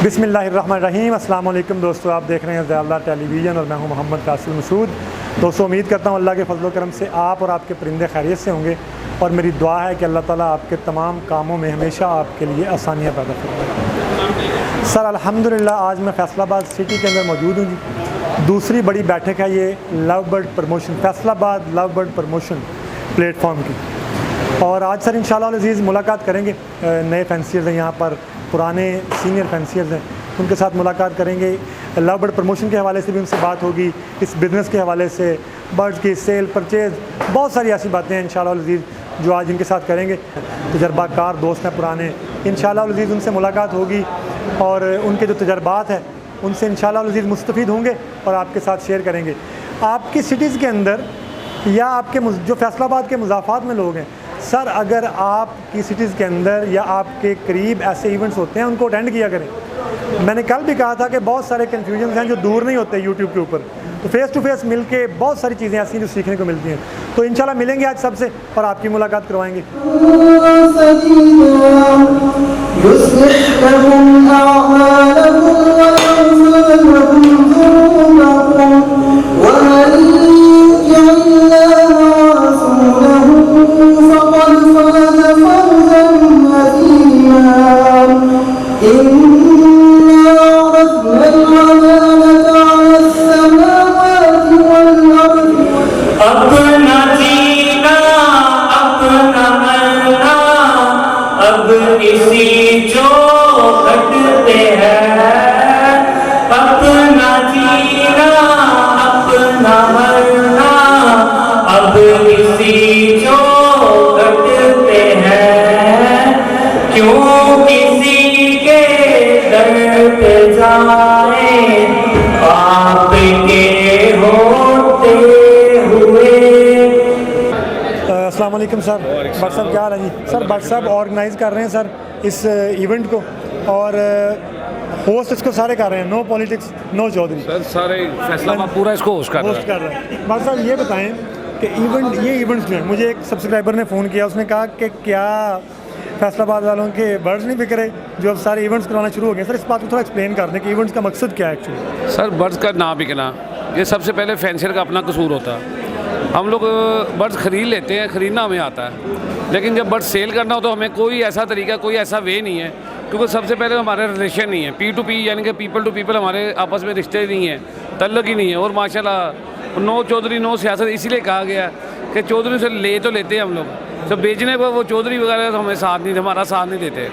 बिस्मिल्लाहिर्रहमानिर्रहीम। अस्सलाम वालेकुम दोस्तों, आप देख रहे हैं ज़ियाउल्लाह टेलीविज़न और मैं हूं मोहम्मद कासिम मसूद। दोस्तों, उम्मीद करता हूं अल्लाह के फजल व करम से आप और आपके परिंदे खैरियत से होंगे और मेरी दुआ है कि अल्लाह ताला आपके तमाम कामों में हमेशा आपके लिए आसानियाँ पैदा फरमाए। सर अल्हम्दुलिल्लाह आज मैं फैसलाबाद सिटी के अंदर मौजूद हूँ जी। दूसरी बड़ी बैठक है ये love bird promotion, Faisalabad love bird promotion platform की। और आज सर इंशाअल्लाह अज़ीज़ मुलाकात करेंगे, नए फैंसियर्स हैं यहाँ पर, पुराने सीनियर फैंसियर्स हैं, उनके साथ मुलाकात करेंगे। लव बर्ड प्रमोशन के हवाले से भी उनसे बात होगी, इस बिज़नेस के हवाले से, बर्ड्स की सेल परचेज़, बहुत सारी ऐसी बातें हैं इंशाअल्लाह अज़ीज़ जो आज इनके साथ करेंगे। तजर्बाकार दोस्त हैं पुराने, इंशाअल्लाह अज़ीज़ उनसे मुलाकात होगी और उनके जो तजर्बात हैं उनसे इंशाअल्लाह अज़ीज़ मुस्तफ़ीद होंगे और आपके साथ शेयर करेंगे। आपकी सिटीज़ के अंदर या आपके जो फैसलाबाद के मुज़ाफ़ात में लोग हैं सर, अगर आपकी सिटीज़ के अंदर या आपके करीब ऐसे इवेंट्स होते हैं उनको अटेंड किया करें। मैंने कल भी कहा था कि बहुत सारे कन्फ्यूजन हैं जो दूर नहीं होते यूट्यूब के ऊपर, तो फेस टू फेस मिल के बहुत सारी चीज़ें ऐसी हैं जो सीखने को मिलती हैं। तो इंशाल्लाह मिलेंगे आज सबसे और आपकी मुलाकात करवाएंगे। अस्सलाम वालेकुम सर। भट्ट साहब क्या हाल है जी? सर भट्ट साहब ऑर्गेनाइज़ कर रहे हैं सर इस इवेंट को और होस्ट इसको सारे कर रहे हैं, no politics no Chaudhary sir, सारे फैसलाबाद पूरा इसको होस्ट कर रहे हैं। भट्ट साहब ये बताएं कि ये इवेंट्स जो हैं, मुझे एक सब्सक्राइबर ने फ़ोन किया, उसने कहा कि क्या फैसलाबाद वालों के बर्ड्स नहीं बिक रहे जो अब सारे इवेंट्स कराना शुरू हो गए। सर इस बात को थोड़ा एक्सप्लेन कर दें कि इवेंट्स का मकसद क्या है एक्चुअली। सर बर्ड्स का ना बिकना ये सबसे पहले फैंसियर का अपना कसूर होता है। हम लोग बर्ड्स ख़रीद लेते हैं, ख़रीदना हमें आता है, लेकिन जब बर्ड्स सेल करना हो तो हमें कोई ऐसा तरीका, कोई ऐसा वे नहीं है, क्योंकि सबसे पहले हमारे रिलेशन नहीं है, पी टू पी यानी कि पीपल टू पीपल, हमारे आपस में रिश्ते नहीं है, तल्लक ही नहीं है। और माशाल्लाह नो चौधरी नो सियासत इसीलिए कहा गया कि चौधरी से ले तो लेते हैं हम लोग, तो बेचने पर वो चौधरी वगैरह तो हमें साथ नहीं, हमारा साथ नहीं देते।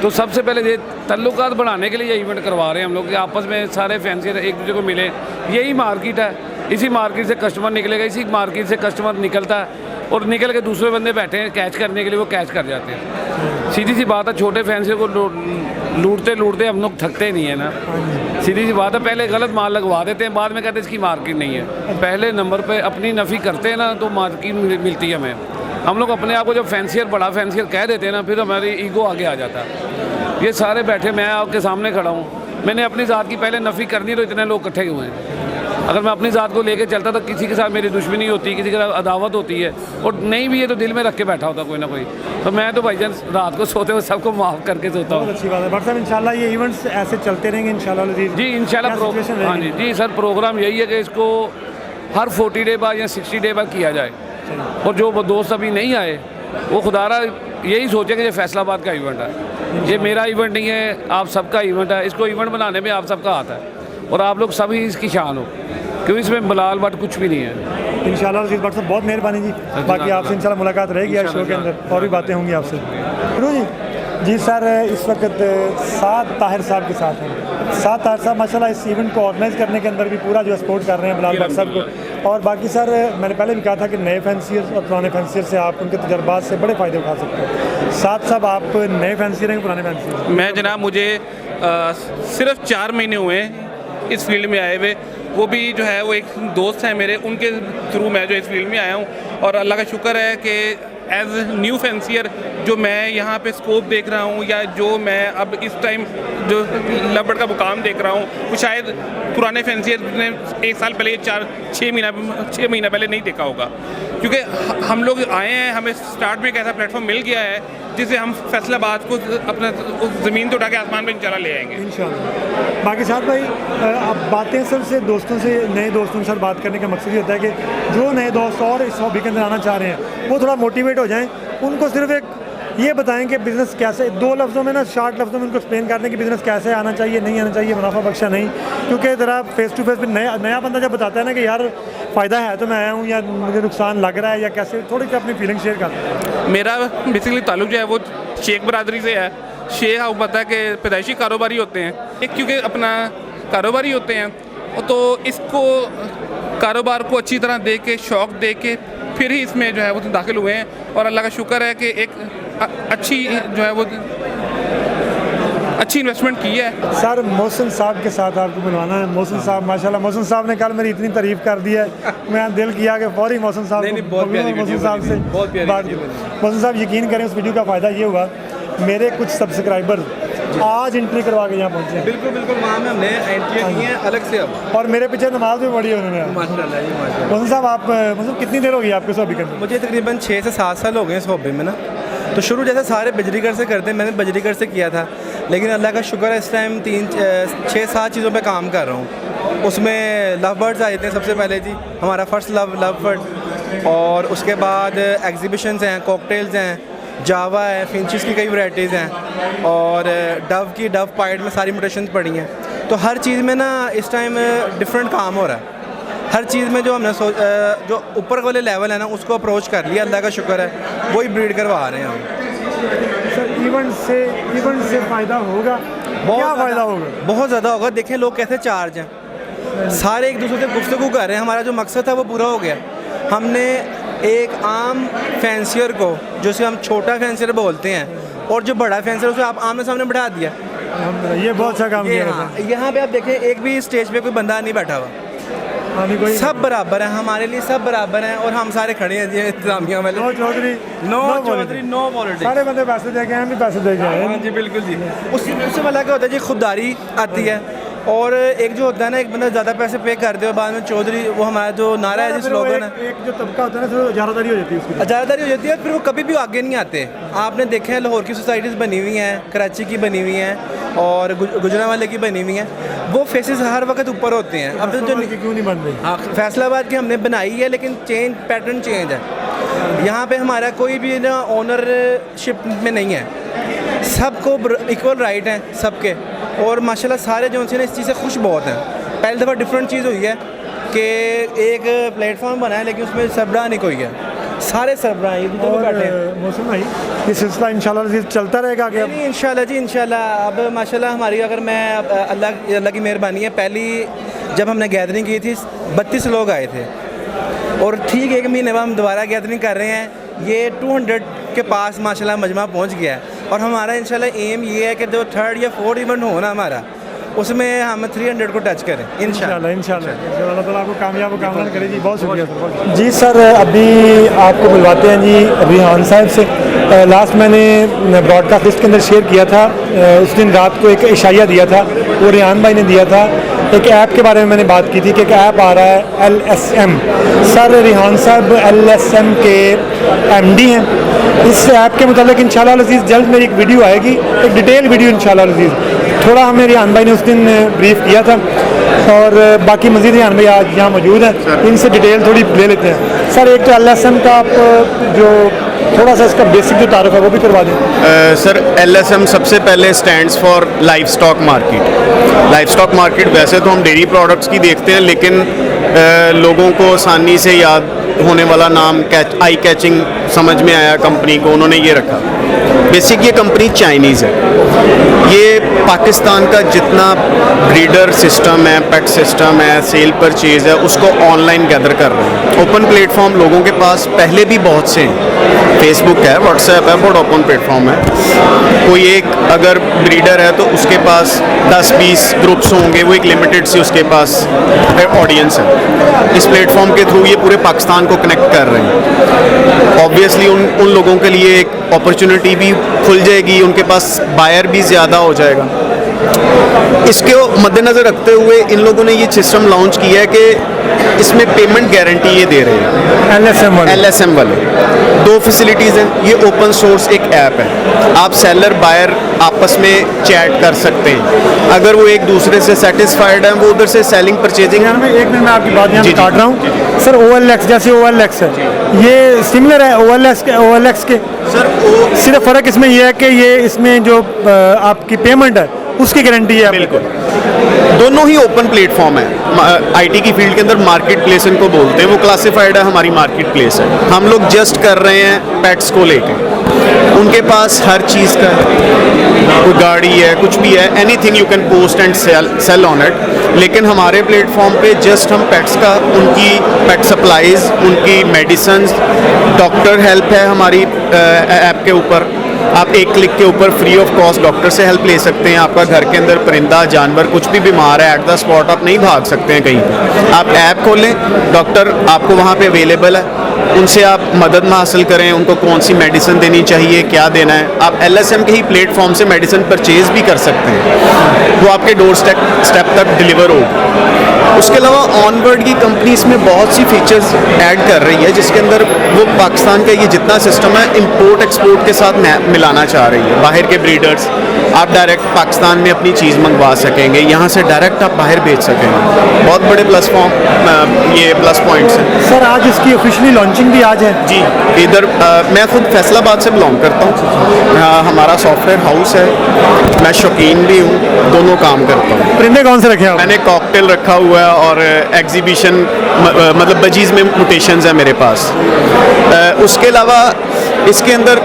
तो सबसे पहले ये तल्लुकात बढ़ाने के लिए ये इवेंट करवा रहे हैं हम लोग कि आपस में सारे फैंसियर एक दूसरे को मिले। यही मार्केट है, इसी मार्केट से कस्टमर निकलेगा, इसी मार्केट से कस्टमर निकलता है और निकल के दूसरे बंदे बैठे हैं कैच करने के लिए, वो कैच कर जाते हैं। सीधी सी बात है, छोटे फैंसियर को लूटते लूटते हम लोग थकते नहीं है ना। सीधी सी बात है, पहले गलत माल लगवा देते हैं, बाद में कहते हैं इसकी मार्केट नहीं है। पहले नंबर पे अपनी नफ़ी करते हैं ना तो मार्केट मिलती है हमें। हम लोग अपने आप को जब फैंसियर बड़ा फैंसियर कह देते हैं ना, फिर हमारी ईगो आगे आ जाता है। ये सारे बैठे, मैं आपके सामने खड़ा हूँ, मैंने अपनी ज़ात की पहले नफ़ी करनी तो इतने लोग इकट्ठे हुए हैं। अगर मैं अपनी ज़ात को लेके चलता तो किसी के साथ मेरी दुश्मनी होती, किसी के साथ अदावत होती है, और नहीं भी है तो दिल में रख के बैठा होता कोई ना कोई। तो मैं तो भाईजान रात को सोते हुए सबको माफ़ करके सोता हूँ। अच्छी बात है भट्ट साहब, इंशाल्लाह ये इवेंट्स ऐसे चलते रहेंगे इंशाल्लाह जी। इंशाल्लाह हाँ जी सर, प्रोग्राम यही है कि इसको हर 40 डे बाद या 60 डे बाद किया जाए। और जो दोस्त अभी नहीं आए वो खुदारा यही सोचे कि ये फैसलाबाद का इवेंट है, ये मेरा इवेंट नहीं है, आप सबका इवेंट है। इसको इवेंट बनाने में आप सबका हाथ है और आप लोग सभी इसकी शान हो, क्योंकि इसमें बलाल बट कुछ भी नहीं है। इंशाल्लाह अज़ीज़ भट्ट साहब बहुत मेहरबानी जी। बाकी आपसे इंशाल्लाह मुलाकात रहेगी आज शो के अंदर, और भी बातें होंगी आपसे। जी सर, इस वक्त साद ताहिर साहब के साथ हैं। साद ताहिर साहब माशाल्लाह इस इवेंट को ऑर्गेनाइज़ करने के अंदर भी पूरा जो सपोर्ट कर रहे हैं बिलाल भट्ट साहब को। और बाकी सर मैंने पहले भी कहा था कि नए फैंसियर और पुराने फैंसियर से आप उनके तजर्बात से बड़े फ़ायदे उठा सकते हैं। साद साहब आप नए फैंसियर हैं पुराने फैंसियर? मैं जनाब, मुझे सिर्फ 4 महीने हुए इस फील्ड में आए हुए, वो भी जो है वो एक दोस्त हैं मेरे, उनके थ्रू मैं जो इस फील्ड में आया हूँ। और अल्लाह का शुक्र है कि एज न्यू फैंसियर जो मैं यहाँ पे स्कोप देख रहा हूँ, या जो मैं अब इस टाइम जो लव बर्ड का मुकाम देख रहा हूँ, वो शायद पुराने फैंसियर ने 1 साल पहले, 6 महीना पहले नहीं देखा होगा। क्योंकि हम लोग आए हैं, हमें स्टार्ट में एक ऐसा प्लेटफॉर्म मिल गया है जिससे हम फैसलाबाद को अपना उस ज़मीन तो उठा के आसमान पे इंशाल्लाह ले आएंगे इंशाल्लाह। बाकी साथ भाई अब बातें सिर्फ से दोस्तों से, नए दोस्तों के साथ बात करने का मकसद ये होता है कि जो नए दोस्त और इस हॉबी के अंदर आना चाह रहे हैं वो थोड़ा मोटिवेट हो जाएं, उनको सिर्फ एक ये बताएं कि बिज़नेस कैसे, 2 लफ्ज़ों में ना, शार्ट लफ्ज़ों में उनको एक्सप्लेन कर दें कि बिज़नेस कैसे आना चाहिए, नहीं आना चाहिए, मुनाफा बख्शा नहीं। क्योंकि ज़रा फेस टू फेस भी नया बंदा जब बताता है ना कि यार फ़ायदा है तो मैं आया हूँ, या मुझे नुकसान लग रहा है, या कैसे, थोड़ी सी अपनी फीलिंग शेयर कर दें। मेरा बेसिकली ताल्लुक जो है वो शेख बरादरी से है। शेख आपको पता है कि पैदाइशी कारोबारी होते हैं, एक क्योंकि अपना कारोबारी होते हैं, तो इसको कारोबार को अच्छी तरह देख के, शौक़ दे के फिर ही इसमें जो है वो दाखिल हुए हैं। और अल्लाह का शुक्र है कि एक अच्छी जो है वो अच्छी इन्वेस्टमेंट की है। सर मोहसिन साहब के साथ आपको मिलवाना है। मोहसिन साहब माशाल्लाह, मोहसिन साहब ने कल मेरी इतनी तारीफ़ कर दी है, मैं दिल किया कि फौरी मोहसिन साहब से बात। मोहसिन साहब यकीन करें उस वीडियो का फ़ायदा ये हुआ, मेरे कुछ सब्सक्राइबर आज एंट्री करवा के यहाँ पहुँचे हैं। बिल्कुल बिल्कुल, वहाँ में हमने एंट्री की है अलग से अब, और मेरे पीछे नमाज भी पढ़ी है उन्होंने। माशाल्लाह जी माशाल्लाह। मोहसिन साहब आप मतलब कितनी देर हो गई आपके हॉबी के अंदर? मुझे तकरीबन 6 से 7 साल हो गए इस हॉबी में ना। तो शुरू जैसे सारे बजरीगढ़ से करते हैं, मैंने बजरीगढ़ से किया था, लेकिन अल्लाह का शुक्र है इस टाइम 6-7 चीज़ों पे काम कर रहा हूँ। उसमें लव बर्ड्स आए थे सबसे पहले जी, हमारा फर्स्ट लव बर्ड, और उसके बाद एग्जीबिशंस हैं, कॉकटेल्स हैं, जावा है, फिंचिस की कई वैराइटीज़ हैं, और डव पाइट में सारी म्यूटेशंस पड़ी हैं। तो हर चीज़ में ना इस टाइम डिफरेंट काम हो रहा है। हर चीज़ में जो हमने जो ऊपर वाले लेवल है ना उसको अप्रोच कर लिया, अल्लाह का शुक्र है, वही ब्रीड करवा रहे हैं हम। सर इवेंट से फ़ायदा होगा? क्या फ़ायदा होगा? बहुत ज़्यादा होगा। देखें लोग कैसे चार्ज हैं, सारे एक दूसरे से गुफ्तगू कर रहे हैं। हमारा जो मकसद था वो पूरा हो गया। हमने एक आम फैंसियर को, जिसे हम छोटा फैंसियर बोलते हैं, और जो बड़ा फैंसियर उसे आप आमने सामने बैठा दिया। ये बहुत अच्छा काम किया। हाँ, यहाँ पे आप देखें एक भी स्टेज पे कोई बंदा नहीं बैठा हुआ, सब बराबर है, हमारे लिए सब बराबर हैं, और हम सारे खड़े हैं जी इंतजामिया वाले। No Chaudhary no politics. सारे बंदे पैसे दे के हैं, हम भी पैसे दे के आए। हाँ जी बिल्कुल जी। उससे वाला क्या होता है जी, खुददारी आती है, और एक जो होता है ना, एक बंदा ज़्यादा पैसे पे कर दे और बाद में चौधरी, वो हमारा जो नारा है, जिस स्लोगन है, एक जो तबका होता है ना, इजारादारी हो जाती है उसकी, इजारादारी हो जाती है, फिर वो कभी भी आगे नहीं आते। आपने देखे हैं लाहौर की सोसाइटीज़ बनी हुई हैं, कराची की बनी हुई हैं, और गुजरांवाले की बनी हुई हैं, वो फेसेस हर वक्त ऊपर होते हैं। अब जो क्यों नहीं बन रही? हाँ, फैसलाबाद की हमने बनाई है, लेकिन पैटर्न चेंज है। यहाँ पे हमारा कोई भी ना ओनरशिप में नहीं है, सबको इक्वल राइट हैं सबके, और माशाल्लाह सारे जो हैं इस चीज़ से खुश बहुत हैं। पहली दफ़ा डिफरेंट चीज़ हुई है कि एक प्लेटफॉर्म बना है, लेकिन उसमें सरबराह नहीं कोई है, सारे सरबराह हैं। मौसम भाई ये सिलसिला इंशाल्लाह चलता रहेगा आगे? नहीं इंशाल्लाह जी, इंशाल्लाह। अब माशाल्लाह हमारी, अगर मैं अल्लाह की मेहरबानी है, पहली जब हमने गैदरिंग की थी 32 लोग आए थे, और ठीक 1 महीने बाद हम दोबारा गैदरिंग कर रहे हैं, ये 200 के पास माशाल्लाह मजमा पहुंच गया है। और हमारा इंशाल्लाह एम ये है कि जो 3rd या 4th इवेंट हो ना हमारा, उसमें हम 300 को टच करें इंशाल्लाह। अल्लाह ताला आपको कामयाब करे जी। बहुत शुक्रिया जी। सर अभी आपको मिलवाते हैं जी रिहान साहब से। लास्ट मैंने ब्रॉडकास्ट लिस्ट के अंदर शेयर किया था, उस दिन रात को एक इशाया दिया था, वो रिहान भाई ने दिया था। एक ऐप के बारे में मैंने बात की थी कि एक ऐप आ रहा है LSM। सर रिहान साहब LSM के MD हैं। इस ऐप के मुताबिक इंशाल्लाह अज़ीज़ जल्द मेरी एक वीडियो आएगी, एक डिटेल वीडियो इंशाल्लाह अज़ीज़। थोड़ा हमें रिहान भाई ने उस दिन ब्रीफ किया था, और बाकी मज़ीद रिहान भाई आज यहाँ मौजूद हैं, इनसे डिटेल थोड़ी ले लेते हैं। सर एक तो LSM का आप जो थोड़ा सा इसका बेसिक जो तारुफ है वो भी करवा दें। सर LSM सबसे पहले stands for live stock market. Live stock market वैसे तो हम डेयरी प्रोडक्ट्स की देखते हैं, लेकिन लोगों को आसानी से याद होने वाला नाम आई कैचिंग समझ में आया कंपनी को, उन्होंने ये रखा। बेसिक ये कंपनी चाइनीज़ है। ये पाकिस्तान का जितना ब्रीडर सिस्टम है, पेट सिस्टम है, सेल परचेज है, उसको ऑनलाइन गैदर कर रहे हैं। ओपन प्लेटफॉर्म लोगों के पास पहले भी बहुत से हैं, फेसबुक है, व्हाट्सएप है, बहुत ओपन प्लेटफॉर्म है। कोई एक अगर ब्रीडर है तो उसके पास 10-20 ग्रुप्स होंगे, वो एक लिमिटेड सी उसके पास ऑडियंस है। इस प्लेटफॉर्म के थ्रू ये पूरे पाकिस्तान को कनेक्ट कर रहे हैं। ऑब्वियसली उन लोगों के लिए एक अपॉर्चुनिटी भी खुल जाएगी, उनके पास बायर भी ज़्यादा हो जाएगा। इसके मद्देनज़र रखते हुए इन लोगों ने ये सिस्टम लॉन्च किया है कि इसमें पेमेंट गारंटी ये दे रहे हैं LSM वाले। 2 फैसिलिटीज़ हैं। ये ओपन सोर्स एक ऐप है, आप सेलर बायर आपस में चैट कर सकते हैं। अगर वो एक दूसरे से सेटिस्फाइड हैं, वो उधर से सेलिंग परचेजिंग। यार मैं एक मिनट में आपकी बात यहाँ पे काट रहा हूँ सर। OLX जैसे OLX है, ये सिमिलर है OLX के सर सिर्फ फ़र्क इसमें यह है कि ये इसमें जो आपकी पेमेंट है उसकी गारंटी है। बिल्कुल, दोनों ही ओपन प्लेटफॉर्म है। आईटी की फील्ड के अंदर मार्केट प्लेस इनको बोलते हैं, वो क्लासिफाइड है, हमारी मार्केट प्लेस है। हम लोग जस्ट कर रहे हैं पेट्स को लेके, उनके पास हर चीज़ का कोई गाड़ी है, कुछ भी है, anything you can post and sell on it. लेकिन हमारे प्लेटफॉर्म पे जस्ट हम पेट्स का, उनकी पेट सप्लाईज, उनकी मेडिसन्स, डॉक्टर हेल्प है हमारी ऐप के ऊपर। आप एक क्लिक के ऊपर फ्री ऑफ कॉस्ट डॉक्टर से हेल्प ले सकते हैं। आपका घर के अंदर परिंदा जानवर कुछ भी बीमार है, एट द स्पॉट आप नहीं भाग सकते हैं कहीं पे। आप ऐप खोलें, डॉक्टर आपको वहाँ पे अवेलेबल है, उनसे आप मदद हासिल करें, उनको कौन सी मेडिसिन देनी चाहिए, क्या देना है। आप LSM के ही प्लेटफॉर्म से मेडिसिन परचेज भी कर सकते हैं, वो आपके डोर स्टेप तक डिलीवर होगी। उसके अलावा ऑनवर्ड की कंपनी इसमें बहुत सी फीचर्स ऐड कर रही है, जिसके अंदर वो पाकिस्तान का ये जितना सिस्टम है इंपोर्ट एक्सपोर्ट के साथ मिलाना चाह रही है। बाहर के ब्रीडर्स आप डायरेक्ट पाकिस्तान में अपनी चीज़ मंगवा सकेंगे, यहाँ से डायरेक्ट आप बाहर बेच सकेंगे। बहुत बड़े ये प्लस पॉइंट्स हैं। सर आज इसकी ऑफिशियली लॉन्चिंग भी आज है जी। इधर मैं खुद फैसलाबाद से बिलोंग करता हूँ, हमारा सॉफ्टवेयर हाउस है, मैं शौकीन भी हूँ, दोनों काम करता हूँ। परिंदे कौन से रखे हैं? मैंने कॉकटेल रखा हुआ है और एग्जीबिशन मतलब बजीज़ में म्यूटेशंस है मेरे पास। उसके अलावा इसके अंदर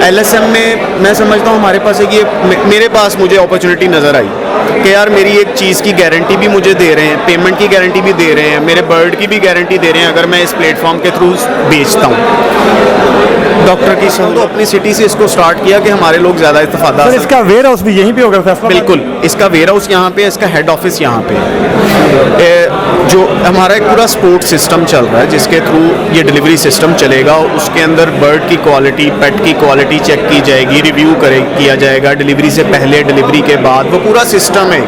LSM में मैं समझता हूँ हमारे पास एक ये मेरे पास मुझे अपॉर्चुनिटी नज़र आई कि यार मेरी एक चीज़ की गारंटी भी मुझे दे रहे हैं, पेमेंट की गारंटी भी दे रहे हैं, मेरे बर्ड की भी गारंटी दे रहे हैं अगर मैं इस प्लेटफॉर्म के थ्रू बेचता हूँ। डॉक्टर की तो अपनी सिटी से इसको स्टार्ट किया कि हमारे लोग ज़्यादा इस्तेफादा। सर इसका वेयर हाउस भी यहीं पे होगा फैसला? बिल्कुल, इसका वेयर हाउस यहाँ पे है, इसका हेड ऑफिस यहाँ पे है। जो हमारा एक पूरा सपोर्ट सिस्टम चल रहा है जिसके थ्रू ये डिलीवरी सिस्टम चलेगा, उसके अंदर बर्ड की क्वालिटी, पेट की क्वालिटी चेक की जाएगी, रिव्यू किया जाएगा डिलीवरी से पहले, डिलीवरी के बाद, वो पूरा सिस्टम है।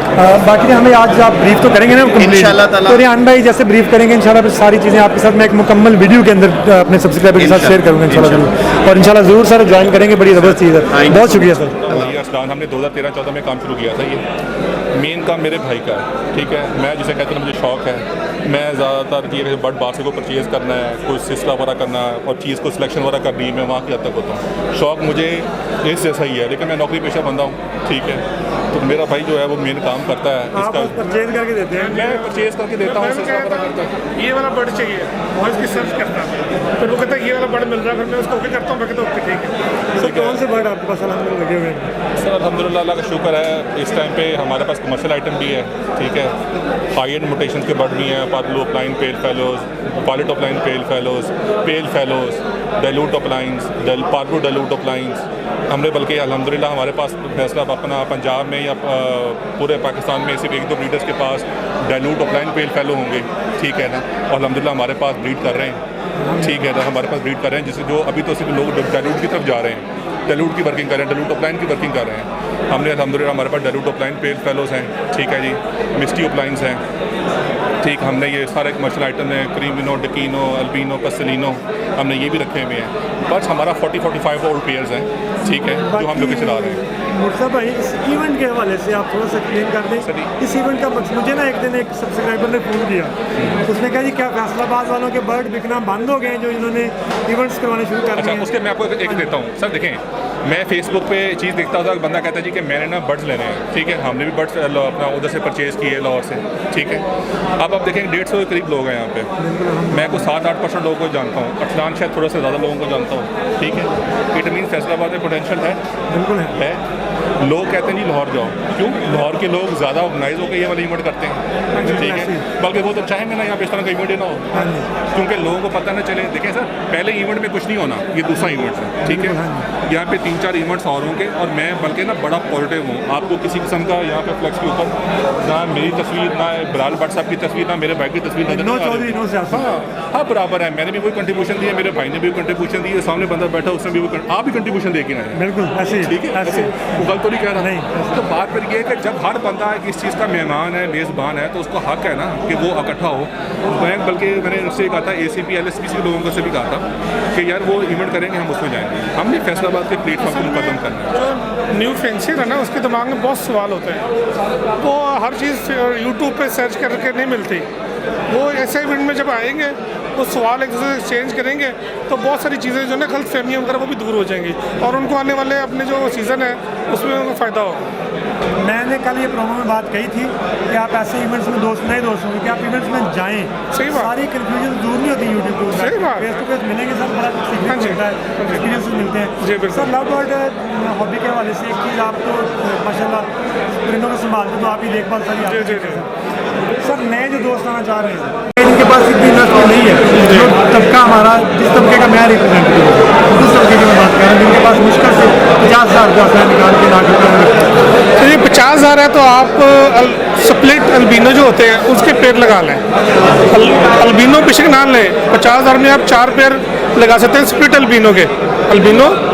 बाकी हमें आज आप ब्रीफ तो करेंगे ना इंशाल्लाह ताला। तो रियान भाई जैसे ब्रीफ करेंगे इंशाल्लाह, फिर सारी चीज़ें आपके साथ मैं एक मुकम्मल वीडियो के अंदर अपने सब्सक्राइबर के साथ शेयर करूँगा इंशाल्लाह। और इंशाल्लाह ज़रूर सर ज्वाइन करेंगे, बड़ी ज़बरदस्त चीज़ है। बहुत शुक्रिया सर। हमने 2013-14 में काम शुरू किया था। ये मेन काम मेरे भाई का है, ठीक है। मैं जिसे कहते हैं मुझे शौक़ है, मैं ज़्यादातर ये बर्ड बाहर से को परचेज़ करना है, कोई सिस्टम वगैरह करना है और चीज़ को सिलेक्शन वगैरह करनी है, मैं वहाँ की हद तक होता हूँ। शौक़ मुझे इस जैसा ही है, लेकिन मैं नौकरी पेशा बंदा हूँ, ठीक है। तो मेरा भाई जो है वो मेन काम करता है, इसका परचेज करके देते हैं, मैं परचेज़ करके देता हूँ, ये वाला बर्ड चाहिए और इसकी सर्च करता है, फिर वो कहता है ये वाला बर्ड मिल रहा है, फिर मैं उसको ओके करता हूँ, मैं कहता हूँ ओके ठीक है। सर कौन से बर्ड आपके पास अलहमदुलिल्लाह लगे हुए हैं? सर अल्हम्दुलिल्लाह अल्लाह का शुक्र है, इस टाइम पे हमारे पास कमर्शियल आइटम भी है, ठीक है। हाई एंड म्यूटेशंस के बर्ड भी हैं, पार्लो ऑफलाइन पेल फेलोज, पायलट ऑफलाइन पेल फेलोज, डेलूट ऑफलाइंस, पार्लो डेलूट ऑफलाइंस। हमने बल्कि अल्हम्दुलिल्लाह हमारे पास फैसला अपना पंजाब में या पूरे पाकिस्तान में सिर्फ 1-2 ब्रीडर्स के पास डेलूट ऑफलाइन पेल फेलो होंगे, ठीक है ना। और अल्हम्दुलिल्लाह हमारे पास ब्रीड कर रहे हैं, ठीक है ना, हमारे पास ब्रीड कर रहे हैं, जिससे जो अभी तो सिर्फ लोग डेलूट की तरफ जा रहे हैं, डेलूट की वर्किंग कर रहे हैं, डेलूट ऑफलाइन की वर्किंग कर रहे हैं। हमने अल्हम्दुलिल्लाह हमारे पास डेलूट ऑफलाइन पेल फेलोज हैं, ठीक है जी, मिस्टी ऑफलाइंस हैं, ठीक। हमने ये सारे कमर्शियल आइटम हैं, क्रीमिनो, डकीनो, अल्बिनो, कस्टलिनो, हमने ये भी रखे हुए हैं। बस हमारा 40-45 ओल्ड पेयर्स हैं, ठीक है, जो हम लोग चला रहे हैं। मुर्सा भाई इस इवेंट के हवाले से आप थोड़ा सा एक्सप्लेन कर दें। इस इवेंट का मकसद, मुझे ना एक दिन एक सब्सक्राइबर ने फ़ोन किया, उसने कहा जी क्या फैसलाबाद वालों के बर्ड बिकना बंद हो गए हैं जो इन्होंने इवेंट्स करवाने शुरू कर दिए? अच्छा, उसके मैं आपको एक देता हूँ सर। देखें, मैं फेसबुक पे चीज़ देखता था, बंदा कहता है जी कि मैंने ना बर्ड्स लेने हैं, ठीक है। हमने भी बर्ड्स अपना उधर से परचेज़ किए लाहौर से, ठीक है। अब आप देखेंगे 150 के करीब लोग हैं यहाँ पे, मैं को 7-8% लोगों को जानता हूँ, अटलान शायद थोड़ा सा ज़्यादा लोगों को जानता हूँ, ठीक है। इट मीन फैसलाबाद में पोटेंशियल है, बिल्कुल है। लोग कहते हैं जी लाहौर जाओ, क्यों? लाहौर के लोग ज़्यादा ऑर्गेनाइज होकर ये वाले इवेंट करते हैं, ठीक है। बल्कि वो तो चाहे मैं ना यहाँ पे इस तरह का इवेंट ना हो, क्योंकि लोगों को पता ना चले। देखें सर, पहले इवेंट में कुछ नहीं होना, ये दूसरा इवेंट है, ठीक है। यहाँ पे 3-4 इवेंट्स और होंगे और मैं बल्कि ना बड़ा पॉजिटिव हूँ। आपको किसी किस्म का यहाँ पे फ्लैक्स के ऊपर ना मेरी तस्वीर, ना बिलाल भट्ट साहब की तस्वीर, ना मेरे भाई की तस्वीर नजर नहीं आ रही। हाँ बराबर है, मैंने भी कोई कंट्रीब्यूशन दिया, मेरे भाई ने भी कंट्रीब्यूशन दी है, सामने बंदा बैठा उसने भी आप भी कंट्रीब्यूशन दे के आए, बिल्कुल ऐसे, ठीक है। ऐसे गलत तो नहीं कह रहा? नहीं। तो बात फिर ये है कि जब हर बंदा है इस चीज़ का मेहमान है, मेज़बान है, तो उसको हक है ना कि वो इकट्ठा हो। मैं बल्कि मैंने उनसे कहा था, ACP LSP के लोगों से भी कहा था कि यार वो इवेंट करेंगे, हम उसमें जाएंगे। हमने फैसलाबाद के प्लेटफॉर्म को मुकदम करना है। जो न्यू फेंसियर है ना, उसके दिमाग में बहुत सवाल होते हैं। वो हर चीज़ यूट्यूब पे सर्च करके नहीं मिलती। वो ऐसे इवेंट में जब आएंगे वो सवाल एक दूसरे से चेंज करेंगे तो बहुत सारी चीज़ें जो है ना गलत फहमियाँ वगैरह वो भी दूर हो जाएंगी और उनको आने वाले अपने जो सीज़न है उसमें उनको फ़ायदा होगा। मैंने कल ये प्रोमो में बात कही थी कि आप ऐसे इवेंट्स में नए दोस्त होंगे कि आप इवेंट्स में जाएं। सही बात। सारी कन्फ्यूजन दूर नहीं होती यूट्यूब पर। सही बात। फेस टू फेस मिलेंगे सर, बड़ा हाँ जी। मिलता है, एक्सपीरियंस मिलते हैं। जी, बिल्कुल। सर लव बर्ड हॉबी के हवाले से एक चीज़ आपको माशाल्लाह परिंदों को संभालते तो आप ही देखभाल सारी जी। सर नए जो दोस्त आना चाह रहे हैं इनके पास इतनी नस्ल नहीं है जो तबका हमारा, जिस तबके का मैं रिप्रेजेंटेटिव हूँ उस तबके की मैं बात कर रहा हूँ जिनके पास मुश्किल से 50,000 रुपया निकाल के लाख रुपये। तो ये 50,000 है तो आप स्प्लिट अल्बिनो जो होते हैं उसके पेड़ लगा लें। अल्बिनो बेशक ना लें, 50,000 में आप 4 पेड़ लगा सकते हैं स्प्लिट अल्बिनो के।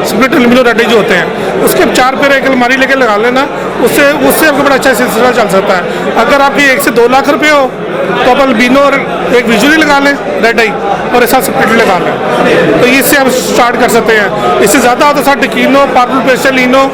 स्प्लिट अल्बिनो रेडी जो होते हैं उसके 4 पेड़ एक अलमारी लेके लगा लेना, उससे आपका बड़ा अच्छा सिलसिला चल सकता है। अगर आपकी 1 से 2 लाख रुपये हो तो आप अल्बिनो और एक विजुअली लगा लें रेड आई और ऐसा स्प्लिट लगा लें, तो इससे आप स्टार्ट कर सकते हैं। इससे ज़्यादा होता है टिकीनो, पार्पल पेस्टलिनो,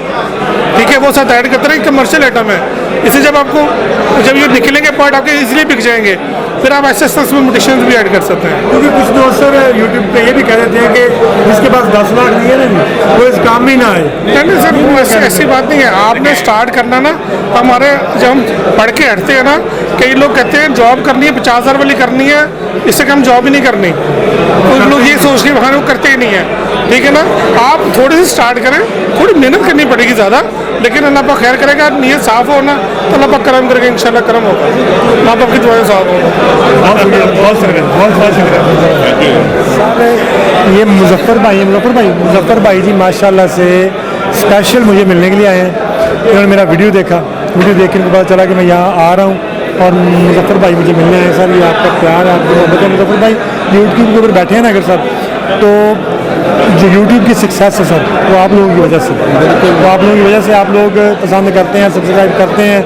ठीक है, वो साथ ऐड करते हैं, कमर्शियल आइटम है। इससे जब ये निकलेंगे पार्ट आपके इजीली बिक जाएंगे, फिर आप ऐसे उसमें मोटिवेशन भी ऐड कर सकते हैं। क्योंकि कुछ दोस्त सर यूट्यूब पे ये भी कह देते हैं कि जिसके पास 10 लाख नहीं है ना वो इस काम में ही ना आए। नहीं सर, वो ऐसी बात नहीं है। आपने स्टार्ट करना ना, हमारे जब हम पढ़ के हटते हैं ना, कई लोग कहते हैं जॉब करनी है 50,000 वाली करनी है, इससे कम जॉब ही नहीं करनी। कुछ लोग ये सोच के बहाने वो करते ही नहीं है, ठीक है ना। आप थोड़ी सी स्टार्ट करें, थोड़ी मेहनत करनी पड़ेगी ज़्यादा, लेकिन अल्लाह पाक खैर करेगा। नीयत साफ़ हो ना तो अल्लाह पाक करम करेगा, इंशाल्लाह करम होगा। अल्लाह पाक की दुआएं साफ होगा। बहुत शुक्रिया, बहुत शुक्रिया, बहुत शुक्रिया सर। ये मुजफ्फर भाई जी माशाल्लाह से स्पेशल मुझे मिलने के लिए आए हैं। इन्होंने मेरा वीडियो देखा, वीडियो देख के इनको पता चला कि मैं यहाँ आ रहा हूँ और मुजफ्फर भाई मुझे मिलने आए। सर ये आपका प्यार है, आपकी मोहब्बत है। मुजफ्फर भाई यूट्यूब के ऊपर बैठे हैं ना अगर सर, तो जो यूट्यूब की सक्सेस है सर वो आप लोगों की वजह से, बिल्कुल वो आप लोगों की वजह से आप लोग पसंद करते हैं, सब्सक्राइब करते हैं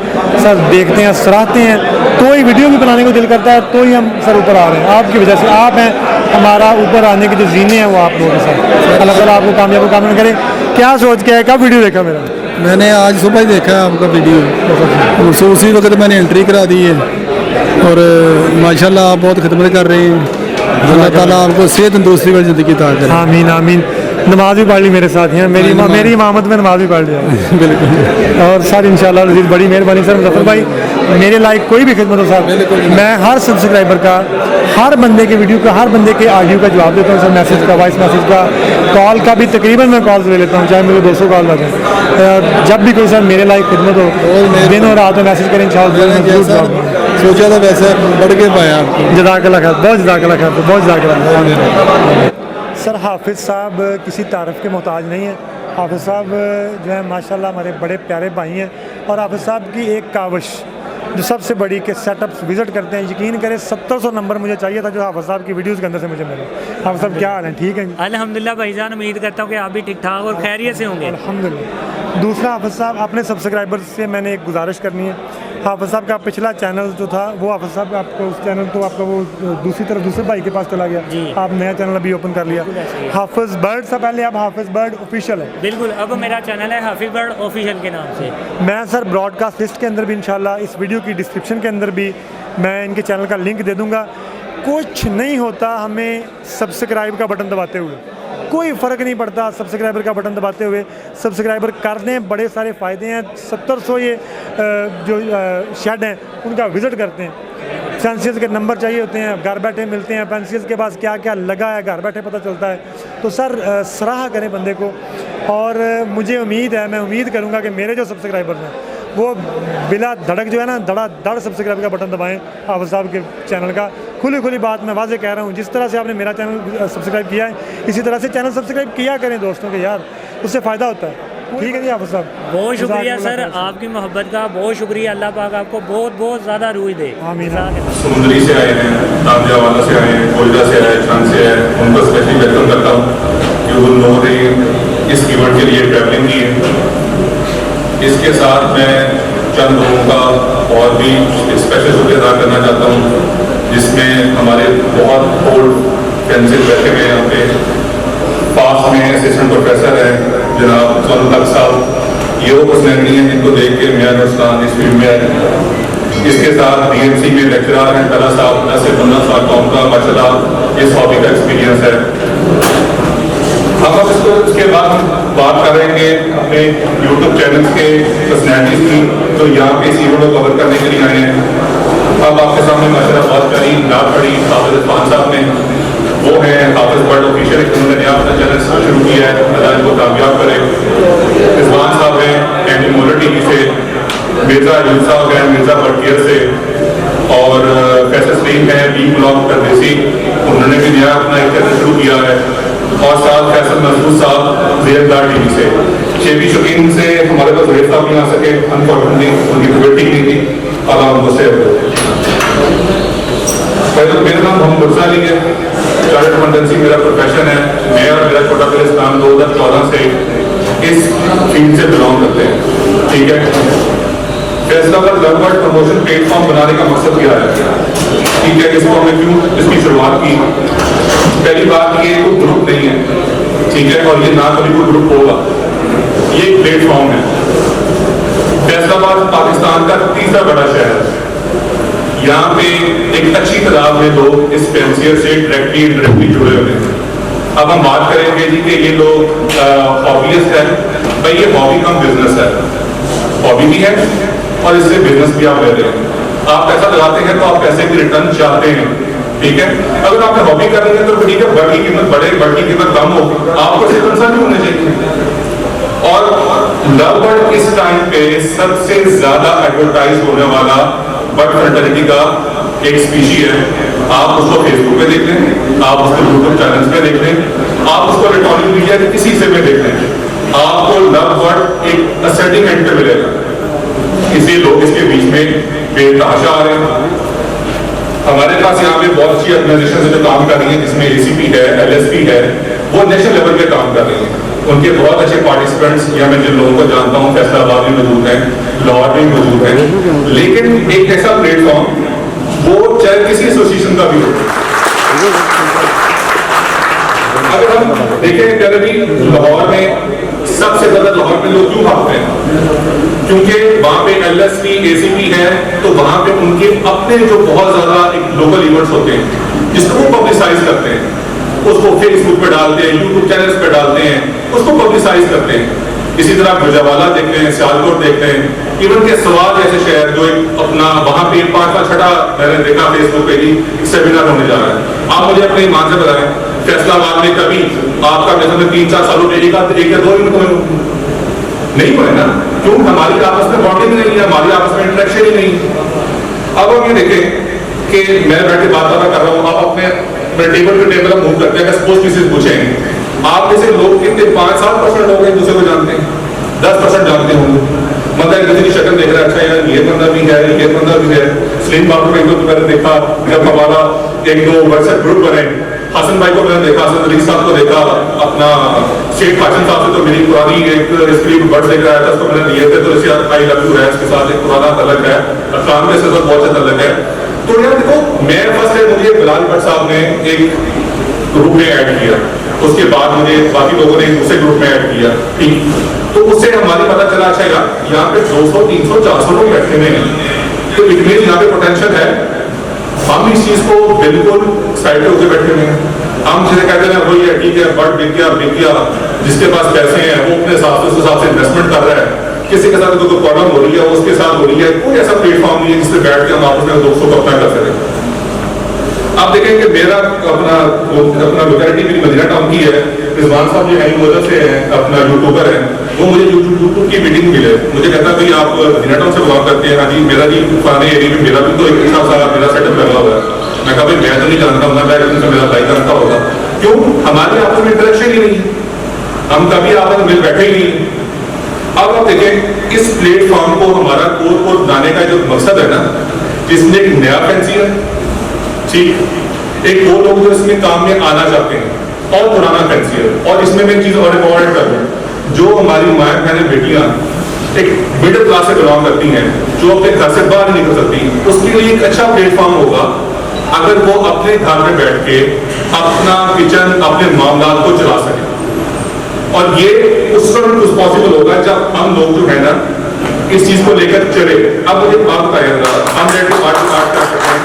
सर, देखते हैं, सराहते हैं, तो ही वीडियो भी बनाने को दिल करता है, तो ही हम सर ऊपर आ रहे हैं। आपकी वजह से आप हैं हमारा ऊपर आने के जो जीने हैं वो आप लोगों के साथ। अल्लाह ताला आपको कामयाब करें। क्या सोच के है, कब वीडियो देखा मेरा? मैंने आज सुबह ही देखा है आपका वीडियो, उसी वक्त मैंने एंट्री करा दी है और माशाल्लाह आप बहुत खिदमत कर रहे हैं। अल्लाह ताला आपको सेहत तंदुरुस्ती वाली ज़िंदगी अता करे। आमीन आमीन। नमाज भी पढ़ ली मेरे साथ हैं, मेरी इमामत में नमाज भी पढ़ लिया बिल्कुल। और सर इंशाल्लाह अज़ीज़ बड़ी मेहरबानी सर। मुजफ्फर भाई मेरे लायक कोई भी खिदमत हो सर, मैं हर सब्सक्राइबर का, हर बंदे के वीडियो का, हर बंदे के ऑडियो का जवाब देता हूँ सर, मैसेज का, वॉइस मैसेज का, कॉल का भी तकरीबन मैं कॉल ले लेता हूँ, चाहे मुझे 200 कॉल आ जाए। जब भी कोई सर मेरे लायक खिदमत हो, दिन और रात में मैसेज करें इंशाल्लाह। सोचा था वैसे बढ़ के पाया आपको। जज़ाकल्लाह खैर, बहुत जज़ाकल्लाह खैर, बहुत जज़ाकल्लाह। सर हाफिज़ साहब किसी तारीफ़ के मोहताज नहीं है। हाफिज़ साहब जो है माशाल्लाह हमारे बड़े प्यारे भाई हैं और हाफिज़ साहब की एक काविश जो सबसे बड़ी के सेटअप्स विज़िट करते हैं, यकीन करें 700 नंबर मुझे चाहिए था जो हाफिज़ साहब की वीडियोज़ के अंदर से मुझे मिले। हाफिज़ साहब क्या हाल है, ठीक है? अल्हम्दुलिल्लाह भाईजान, उम्मीद करता हूँ कि आप भी ठीक ठाक और खैरियत से होंगे। अल्हम्दुलिल्लाह। दूसरा हाफिज़ साहब, अपने सब्सक्राइबर्स से मैंने एक गुजारिश करनी है। हाफिज़ साहब का पिछला चैनल जो था वो हाफिज़ साहब का आपका उस चैनल तो आपका वो दूसरे भाई के पास चला गया, आप नया चैनल अभी ओपन कर लिया। हाफिज़ बर्ड से पहले अब हाफिज़ बर्ड ऑफिशियल है। बिल्कुल, अब मेरा चैनल है हाफिज़ बर्ड ऑफिशियल के नाम से। मैं सर ब्रॉडकास्ट लिस्ट के अंदर भी इंशाल्लाह इस वीडियो की डिस्क्रिप्शन के अंदर भी मैं इनके चैनल का लिंक दे दूँगा। कुछ नहीं होता हमें सब्सक्राइब का बटन दबाते हुए, कोई फ़र्क नहीं पड़ता सब्सक्राइबर का बटन दबाते हुए। सब्सक्राइबर कर दें, बड़े सारे फ़ायदे हैं। 700 ये जो शेड हैं उनका विज़िट करते हैं। पेंसिल्स के नंबर चाहिए होते हैं, घर बैठे मिलते हैं। पेंसिल्स के पास क्या क्या लगा है घर बैठे पता चलता है। तो सर सराहा करें बंदे को, और मुझे उम्मीद है, मैं उम्मीद करूँगा कि मेरे जो सब्सक्राइबर्स हैं वो बिला धड़क जो है ना धड़ सब्सक्राइब का बटन दबाएं हाफिज़ साहब के चैनल का। खुली बात मैं वाज़े कह रहा हूँ, जिस तरह से आपने मेरा चैनल सब्सक्राइब किया है इसी तरह से चैनल सब्सक्राइब किया करें दोस्तों के, यार उससे फ़ायदा होता है। ठीक है जी हाफिज़ साहब, बहुत शुक्रिया सर आपकी मोहब्बत का, बहुत शुक्रिया। अल्लाह पाक आपको बहुत ज़्यादा रूज दे। आमीन। समुंदरी से आए हैं, तामजावाला से आए हैं, कोयला से आए हैं, छान से आए हैं, उनको स्पेशली वेलकम करता हूँ कि उन्होंने इस इवेंट के लिए ट्रैवलिंग की है। इसके साथ मैं चंद लोगों का और भी स्पेशल शुक्रिया अदा करना चाहता हूँ, जिसमें हमारे बहुत ओल्ड फ्रेंड्स बैठे हुए हैं यहाँ पे। पास में असिस्टेंट प्रोफेसर हैं जनाब सोनू तक साहब, ये वो पर्सनैलिटी हैं जिनको देख के मैं रुस्तान इस फील्ड में आए। इसके साथ DMC में लेक्चरर हैं तला साहब, 10 से 15 साल का उनका माशाल्लाह इस हॉबी का एक्सपीरियंस है। हम अब इसके बाद हम बात करेंगे अपने YouTube चैनल के पर्सनैलिटीज़ की, जो यहाँ पे इस इवेंट को कवर करने के लिए आए हैं। अब आपके सामने माशाल्लाह बहुत प्यारी नात पड़ी हाफिज इरफान साहब ने, वो हैं हाफिज बर्ड ऑफिशियल, उन्होंने नया अपना चैनल शुरू किया है, अल्लाह इनको कामयाब करे। रिजवान साहब हैं एंटी मोलर TV से, मिर्ज़ा यूब साहब हैं मिर्ज़ा बर्ड से, और फैसल सलीम हैं बी ब्लॉग परदेसी, उन्होंने भी नया अपना एक चैनल शुरू किया है। और साथ फैसल महसूस साहब ज़ेरदार TV से। शेबी शौकीन से हमारे पास ज़ुहैर साहब नहीं आ सके, अनफॉर्चुनेटली उनकी तबीयत ठीक नहीं थी, अल्लाह उनको सेव करे। मेरा नाम मोहम्मद मुर्सा अली है, चार्टर्ड अकाउंटेंसी मेरा प्रोफेशन है। मैं और मेरा छोटा भाई इस्लाम 2014 से इस फील्ड से बिलोंग करते हैं, ठीक है। फैसलाबाद लवबर्ड प्रमोशन प्लेटफॉर्म बनाने का मकसद क्या है, ठीक है, इसको हमने क्यों इसकी शुरुआत की। पहली बात ये कोई ग्रुप नहीं है, ठीक है, और ये ना कभी कोई ग्रुप होगा, ये एक प्लेटफॉर्म है। फैसलाबाद पाकिस्तान का तीसरा बड़ा शहर है, यहाँ पे एक अच्छी तादाद में लोग इस फैंसियर से डायरेक्टली इनडायरेक्टली जुड़े हुए हैं। अब हम बात करेंगे जी कि ये लोग हॉबीस्ट है, भाई ये हॉबी कम बिजनेस है, हॉबी भी है और इससे बिजनेस भी आप ले रहे हैं। आप पैसा लगाते हैं तो आप पैसे की रिटर्न चाहते हैं, ठीक है। अगर आपने हॉबी कर रही है तो ठीक है, बर्ड की कीमत बढ़े बर्ड की कीमत कम हो, आपको इससे कंसर्न नहीं होने चाहिए। और लवबर्ड इस टाइम पे सबसे ज्यादा एडवर्टाइज होने वाला बर्ड फर्टिलिटी का एक स्पीशी है। आप उसको फेसबुक पे देख लें, आप उसको यूट्यूब चैनल्स पे देख लें, आप उसको इलेक्ट्रॉनिक मीडिया के किसी से भी देख लें, आपको लवबर्ड एक सेंटीमेंट पे मिलेगा। इसलिए लोग इसके बीच में बेतहाशा आ रहे हैं। हमारे पास यहाँ पे बहुत अच्छी ऑर्गेनाइजेशन जो काम कर रही है, जिसमें ACP है, LSP है, वो नेशनल लेवल पे काम कर रही है। उनके बहुत अच्छे पार्टिसिपेंट्स या मैं जिन लोगों को जानता हूँ फैसलाबाद में मौजूद हैं, लाहौर में मौजूद हैं। लेकिन एक ऐसा प्लेटफॉर्म वो चाहे किसी एसोसिएशन का भी हो, अगर हम देखें पहले भी लाहौर में सबसे ज्यादा लाहौर में लोग क्यों भागते हैं, क्योंकि वहां पे LSP ACP है, तो वहां पे उनके अपने जो बहुत ज्यादा लोकल इवेंट्स होते हैं जिसको वो पब्लिसाइज करते हैं, उसको फेसबुक पे डालते हैं, यूट्यूब चैनल्स पे डालते हैं, उसको पब्लिसाइज करते हैं। इसी तरह गुजरावाला देखते हैं, सियालकोट देखते हैं, इवन के स्वाद जैसे शहर जो एक अपना वहां पे 5-6 मैंने देखा फेसबुक पे ही सेमिनार होने जा रहा है। आप मुझे अपने ईमान से बताएं, फैसलाबाद में कभी आपका जैसे 3-4 सालों में एक या दो नहीं हुए ना, क्यों? हमारी आपस में बॉन्डिंग नहीं है, हमारी आपस में इंटरेक्शन ही नहीं। अब हम ये देखें कि मैं बैठे बात कर रहा हूँ, आप अपने टेबल पे टेबल मूव करते हैं, अगर सपोज किसी से पूछेंगे आप जैसे लोग कितने 5-7% लोग एक दूसरे को जानते हैं, 10% जानते होंगे, मतलब एक दूसरे की शक्ल देख रहा है, अच्छा यार ये बंदा भी है, ये बंदा भी है। सलीम बाबू को एक दो मैंने देखा, जब हमारा 1-2 व्हाट्सएप ग्रुप बने, हसन भाई को मैंने देखा, हसन अली साहब को देखा, अपना शेख फाजिल साहब से तो मेरी पुरानी एक स्क्रीन बर्ड लेकर आया था, उसको मैंने लिए थे, तो इसे आई लव यू है, इसके साथ एक पुराना तलक है, काम में से तो बहुत अच्छा तलक है। तो यार देखो, मैं फर्स्ट है मुझे बिलाल भट्ट साहब ने एक ग्रुप में ऐड किया, उसके बाद मुझे बाकी लोगों ने दूसरे ग्रुप में ऐड किया, ठीक, तो उससे हमारे पता चला अच्छा यार यहाँ पे 200, 300, 400 लोग बैठे हुए हैं, तो इतने यहाँ पे पोटेंशियल है। हम इस चीज को बिल्कुल एक्साइटेड होकर बैठे हुए हैं। हम जिसे कहते हैं वही है, ठीक है, बर्ड बिक गया, जिसके पास पैसे हैं वो अपने हिसाब से उस हिसाब से इन्वेस्टमेंट कर रहा है, किसी के साथ कोई प्रॉब्लम हो रही है उसके साथ हो रही है, कोई ऐसा प्लेटफॉर्म नहीं है जिससे बैठ के हम आपस में दोस्तों को अपना कर सकें। आप देखें कि मेरा अपना लोकेलिटी मेरी मदीना टाउन की है, रिजवान साहब जो है वजह से है, अपना यूट्यूबर है, वो मुझे यूट्यूब की मीटिंग मिले, मुझे कहता भाई आप मदीना टाउन से बिलोंग करते हैं? हाँ जी, मेरा जी पुराने एरिया में मेरा भी तो एक अच्छा सा मेरा सेटअप लगा हुआ है। मैं कहा भाई मैं तो नहीं जानता हूँ, मैं मेरा भाई जानता होगा, क्यों? हमारे आपस में इंटरेक्शन ही नहीं है, हम कभी आपस में मिल बैठे ही नहीं। अब आप देखें इस प्लेटफॉर्म को हमारा कोर बनाने का जो मकसद है ना, इसमें एक नया फैंसियर, ठीक, एक वो लोग जो इसमें काम में आना चाहते हैं और पुराना फैंसियर, और इसमें मैं चीज और ऐड कर दूं, जो हमारी माएँ बहनें बेटियां एक मिडिल क्लास से बिलोंग करती हैं, जो अपने घर से बाहर नहीं निकल सकती, उसके लिए एक अच्छा प्लेटफॉर्म होगा अगर वो अपने घर में बैठ के अपना किचन, अपने मामलात को चला सके। और ये उस वक्त कुछ पॉसिबल होगा जब हम लोग जो है ना इस चीज को लेकर चले। अब मुझे बात बताइएगा, हम कर सकते हैं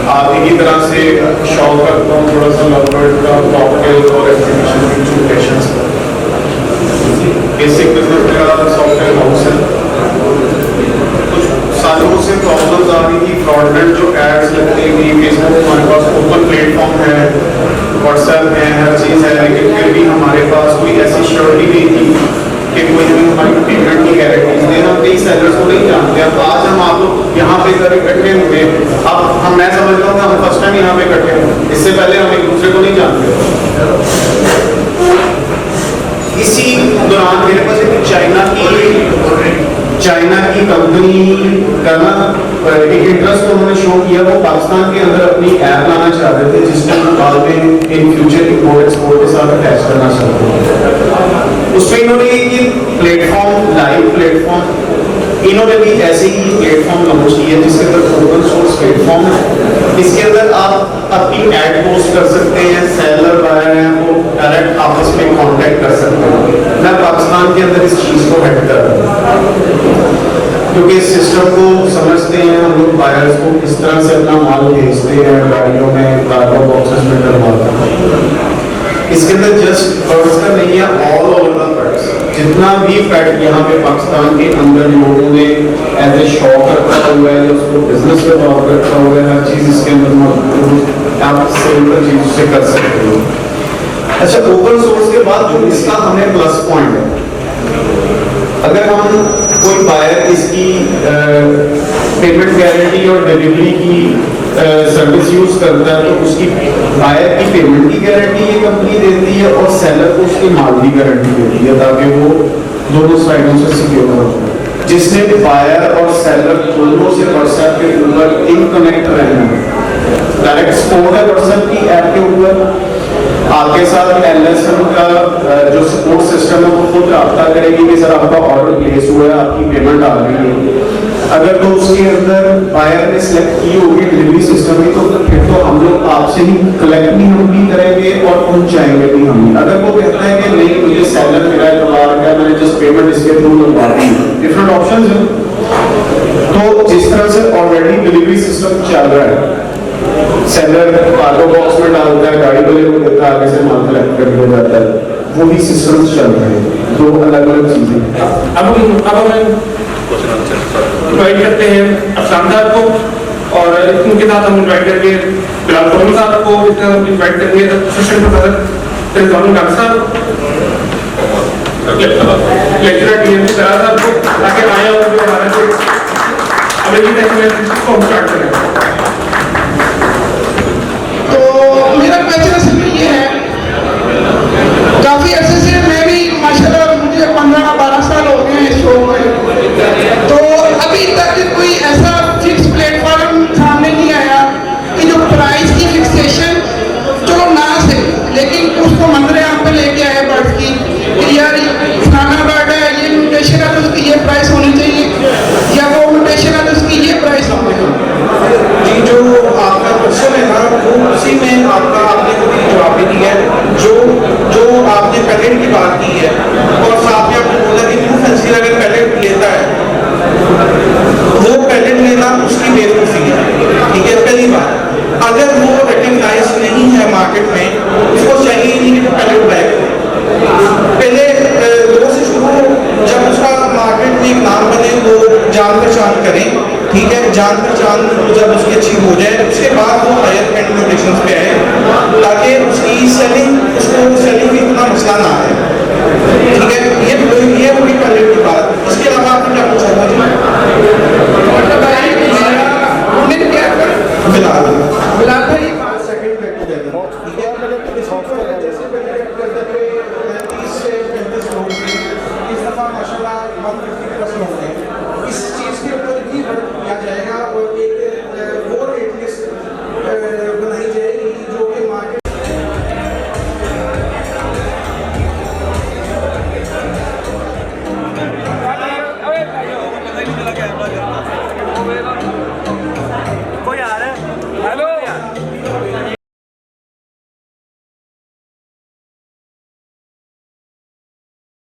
आप ही की तरह से शौक करता हूँ थोड़ा सा लवबर्ड का, कॉकटेल और एग्जीबिशन की लोकेशंस पर। बेसिक बिजनेस मेरा सॉफ्टवेयर हाउस है। कुछ सालों से प्रॉब्लम्स आ रही थी, फ्रॉडलेंट जो एड्स लगती थी, फेसबुक हमारे पास ओपन प्लेटफॉर्म है, व्हाट्सएप है, हर चीज़ है, लेकिन फिर भी हमारे पास कोई ऐसी श्योरिटी नहीं थी कि कोई हमें हमारी पेमेंट की गारंटीज दे। हम कई सेलर्स को नहीं जानते। अब आज हम आप लोग यहाँ पे कर इकट्ठे हुए, अब मैं समझता हूँ कि हम फर्स्ट टाइम यहाँ पे इकट्ठे हुए, इससे पहले हम एक दूसरे को नहीं जानते। इसी दौरान मेरे पास एक चाइना की कंपनी का ना एक इंटरेस्ट तो उन्होंने शो किया, वो पाकिस्तान के अंदर अपनी ऐप लाना चाह रहे थे जिसमें वो बाद में इन फ्यूचर इम्पोर्ट एक्सपोर्ट के साथ अटैच करना चाहते थे। उसमें इन्होंने ये प्लेटफॉर्म, लाइव प्लेटफॉर्म, इन्होंने भी ऐसे ही प्लेटफॉर्म लॉन्च किया जिसके अंदर ओपन सोर्स प्लेटफॉर्म है। इसके अंदर आप अपनी ऐड पोस्ट कर सकते हैं, सेलर बायर हैं वो डायरेक्ट आपस में कांटेक्ट कर सकते हैं। मैं पाकिस्तान के अंदर इस चीज़ को हेड कर रहा हूँ क्योंकि इस सिस्टम को समझते हैं हम लोग, बायर्स को किस तरह से अपना माल भेजते हैं, गाड़ियों में, कार्गो बॉक्सेस में डलवाते हैं। इसके अंदर जस्ट बर्ड्स का नहीं है, ऑल ओवर द बर्ड्स, जितना भी फैट यहाँ पे पाकिस्तान के अंदर लोगों ने एज ए शॉप रखा हुआ है, उसको बिजनेस में तौर पर रखा हुआ है, हर चीज़ इसके अंदर मौजूद, आप सिंपल चीज़ से कर सकते हो। अच्छा, ओपन सोर्स के बाद जो इसका हमें प्लस पॉइंट है, अगर हम कोई बायर इसकी पेमेंट गारंटी और डिलीवरी की सर्विस यूज करता है तो उसकी बायर की पेमेंट की गारंटी ये कंपनी देती है और सेलर को उसकी माल की गारंटी देती है ताकि वो दोनों साइडों से सिक्योर हो। जिसने बायर और सेलर दोनों से व्हाट्सएप के ऊपर इन कनेक्ट रहना है, डायरेक्ट सपोर्ट है व्हाट्सएप की ऐप के ऊपर, आपके साथ LSM का जो सपोर्ट सिस्टम है वो खुद रब्ता करेगी कि सर आपका ऑर्डर प्लेस हुआ है, आपकी पेमेंट आ गई है। अगर तो उसके अंदर बायर ने सिलेक्ट की होगी डिलीवरी सिस्टम ही, तो फिर तो हम लोग आपसे ही कलेक्ट भी हम भी करेंगे और पहुंचाएंगे भी हम। अगर वो कहता है कि नहीं मुझे सेलर मेरा एतबार है, मैंने जस्ट पेमेंट इसके थ्रू लगवा दी, डिफरेंट ऑप्शन है। तो जिस तरह से ऑलरेडी डिलीवरी सिस्टम चल रहा है, सेलर कार्गो बॉक्स में डालता है, गाड़ी वाले को देता है, आगे से माल कलेक्ट कर दिया जाता है, वो भी सिस्टम चल रहे हैं, दो अलग अलग चीजें। अब हम इन्वाइट करते हैं अफसान साहब को और उनके साथ हम इन्वाइट करेंगे बिलाल फॉर्मल साहब को, इन्वाइट करेंगे असिस्टेंट प्रोफेसर रिजवान डॉक्टर साहब, लेक्चरर TMC सरार साहब को, ताकि आए और जो हमारे जो अमेरिकी टेक्नोलॉजी को हम स्टार्ट करें। तो मेरा क्वेश्चन सिर्फ ये है, काफ़ी अर्से से मैं भी माशाल्लाह मुझे 15-12 साल हो गए हैं इस शो में, तो अभी तक कोई ऐसा फिक्स प्लेटफॉर्म सामने नहीं आया कि जो प्राइस की फिक्सेशन चलो ना से, लेकिन उसको मंजरे आप पे लेके आए बर्ड्स की कि यार फलाना बर्ड है, ये म्यूटेशन है तो उसकी ये प्राइस होनी चाहिए, या वो म्यूटेशन है तो उसकी ये प्राइस होनी चाहिए। जी, जो आपका क्वेश्चन है ना वो उसी में आपका आपने कोई जवाब भी दिया है। जो आपने पैकेट की बात की है और साथ में आपने बोला कि न्यू फैंसी अगर पैकेट लेता है वो पैकेट लेना उसकी बेवकूफ़ी है, ठीक है। पहली बात, अगर वो रिकग्नाइज नहीं है मार्केट में, उसको चाहिए नहीं कि पैकेट बैक पहले दो से शुरू, जब उसका मार्केट में एक नाम बने वो जान पहचान करें, ठीक है। जान पहचान जब उसकी अच्छी हो जाए उसके बाद वो हायर एंड प्रोडक्शंस पे आए ताकि उसकी सेलिंग में इतना मसला ना आए, ठीक है। ये